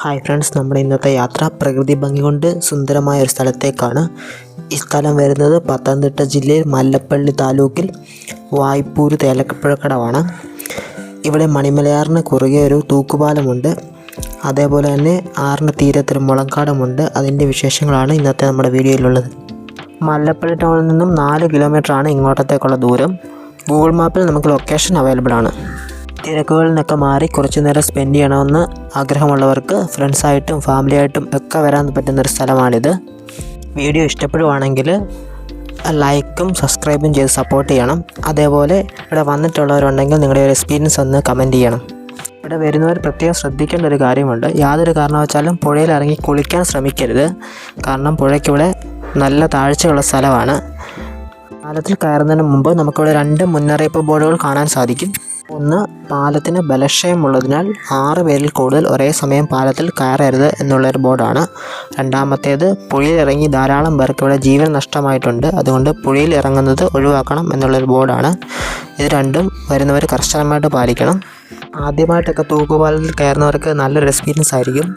Hi friends, നമ്മുടെ ഇന്നത്തെ യാത്ര പ്രകൃതി ഭംഗി കൊണ്ട് സുന്ദരമായ ഒരു സ്ഥലത്തേക്കാണ്. ഈ സ്ഥലം വരുന്നത് പത്തനംതിട്ട ജില്ലയിൽ മല്ലപ്പള്ളി താലൂക്കിൽ വായ്പൂര് തേലക്കപ്പുഴക്കടവാണ്. ഇവിടെ മണിമലയാറിന് കുറുകെ ഒരു തൂക്കുപാലമുണ്ട്. അതേപോലെ തന്നെ ആറിന് തീരത്തൊരു മുളങ്കാടുമുണ്ട്. അതിൻ്റെ വിശേഷങ്ങളാണ് ഇന്നത്തെ നമ്മുടെ വീഡിയോയിലുള്ളത്. മല്ലപ്പള്ളി ടൗണിൽ നിന്നും 4 കിലോമീറ്ററാണ് ഇങ്ങോട്ടത്തേക്കുള്ള ദൂരം. ഗൂഗിൾ മാപ്പിൽ നമുക്ക് ലൊക്കേഷൻ അവൈലബിൾ ആണ്. തിരക്കുകളിൽ നിന്നൊക്കെ മാറി കുറച്ച് നേരം സ്പെൻഡ് ചെയ്യണമെന്ന് ആഗ്രഹമുള്ളവർക്ക് ഫ്രണ്ട്സായിട്ടും ഫാമിലിയായിട്ടും ഒക്കെ വരാൻ പറ്റുന്നൊരു സ്ഥലമാണിത്. വീഡിയോ ഇഷ്ടപ്പെടുവാണെങ്കിൽ ലൈക്കും സബ്സ്ക്രൈബും ചെയ്ത് സപ്പോർട്ട് ചെയ്യണം. അതേപോലെ ഇവിടെ വന്നിട്ടുള്ളവരുണ്ടെങ്കിൽ നിങ്ങളുടെ ഒരു എക്സ്പീരിയൻസ് ഒന്ന് കമൻറ്റ് ചെയ്യണം. ഇവിടെ വരുന്നവർ പ്രത്യേകം ശ്രദ്ധിക്കേണ്ട ഒരു കാര്യമുണ്ട്. യാതൊരു കാരണവശാലും പുഴയിൽ ഇറങ്ങി കുളിക്കാൻ ശ്രമിക്കരുത്. കാരണം പുഴയ്ക്കിവിടെ നല്ല താഴ്ചയുള്ള സ്ഥലമാണ്. പാലത്തിൽ കയറുന്നതിന് മുമ്പ് നമുക്കിവിടെ 2 മുന്നറിയിപ്പ് ബോർഡുകൾ കാണാൻ സാധിക്കും. ഒന്ന്, പാലത്തിന് ബലക്ഷയമുള്ളതിനാൽ 6 പേരിൽ കൂടുതൽ ഒരേ സമയം പാലത്തിൽ കയറരുത് എന്നുള്ളൊരു ബോർഡാണ്. രണ്ടാമത്തേത്, പുഴയിൽ ഇറങ്ങി ധാരാളം പേർക്ക് ഇവിടെ ജീവൻ നഷ്ടമായിട്ടുണ്ട്, അതുകൊണ്ട് പുഴയിൽ ഇറങ്ങുന്നത് ഒഴിവാക്കണം എന്നുള്ളൊരു ബോർഡാണ്. ഇത് രണ്ടും വരുന്നവർ കർശനമായിട്ട് പാലിക്കണം. ആദ്യമായിട്ടൊക്കെ തൂക്കുപാലത്തിൽ കയറുന്നവർക്ക് നല്ലൊരു എക്സ്പീരിയൻസ് ആയിരിക്കും.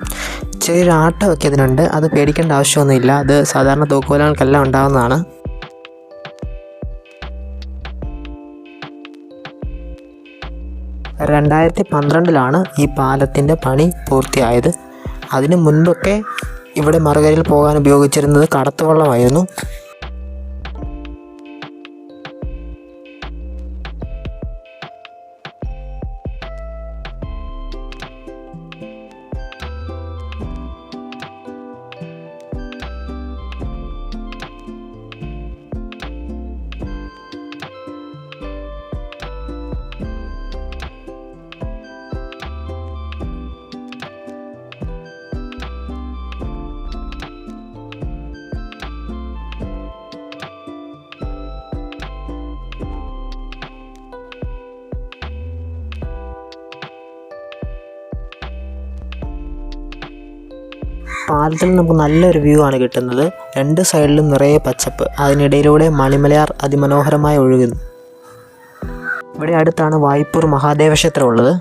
ചെറിയൊരു ആട്ടമൊക്കെ ഇതിനുണ്ട്, അത് പേടിക്കേണ്ട ആവശ്യമൊന്നുമില്ല. അത് സാധാരണ തൂക്കുപാലങ്ങൾക്കെല്ലാം ഉണ്ടാകുന്നതാണ്. 2012 ഈ പാലത്തിൻ്റെ പണി പൂർത്തിയായത്. അതിനു മുൻപൊക്കെ ഇവിടെ മറുകരയിൽ പോകാൻ ഉപയോഗിച്ചിരുന്നത് കടത്തുവള്ളമായിരുന്നു. പാലത്തിൽ നമുക്ക് നല്ലൊരു വ്യൂ ആണ് കിട്ടുന്നത്. 2 സൈഡിലും നിറയെ പച്ചപ്പ്, അതിനിടയിലൂടെ മണിമലയാർ അതിമനോഹരമായി ഒഴുകുന്നു. ഇവിടെ അടുത്താണ് വായ്പൂർ മഹാദേവ ക്ഷേത്രം ഉള്ളത്.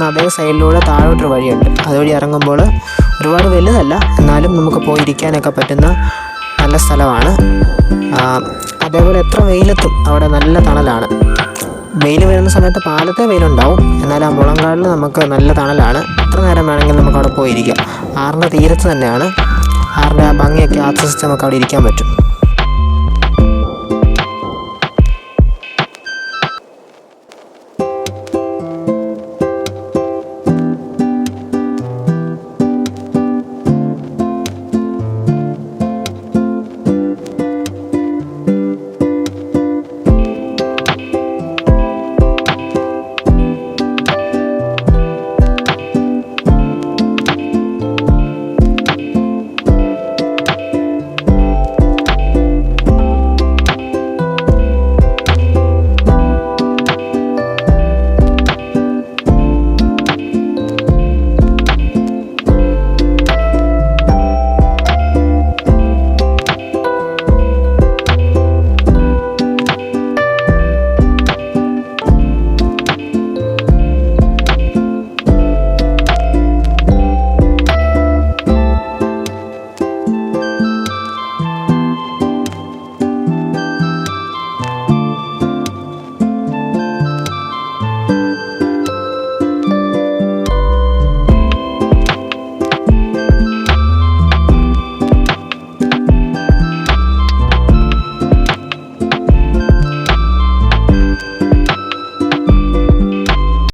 പോകുന്ന അതേ സൈഡിലൂടെ താഴോട്ടൊരു വഴിയുണ്ട്. അതുവഴി ഇറങ്ങുമ്പോൾ ഒരുപാട് വലുതല്ല, എന്നാലും നമുക്ക് പോയിരിക്കാനൊക്കെ പറ്റുന്ന നല്ല സ്ഥലമാണ്. അതേപോലെ എത്ര വെയിലത്തും അവിടെ നല്ല തണലാണ്. വെയിൽ വരുന്ന സമയത്ത് പാലത്തെ വെയിലുണ്ടാവും, എന്നാൽ ആ മുളങ്കാടിൽ നമുക്ക് നല്ല തണലാണ്. എത്ര നേരം വേണമെങ്കിലും നമുക്ക് അവിടെ പോയിരിക്കാം. ആറിൻ്റെ തീരത്ത് തന്നെയാണ്. ആറിൻ്റെ ആ ഭംഗിയൊക്കെ ആസ്വദിച്ച് നമുക്ക് അവിടെ ഇരിക്കാൻ പറ്റും.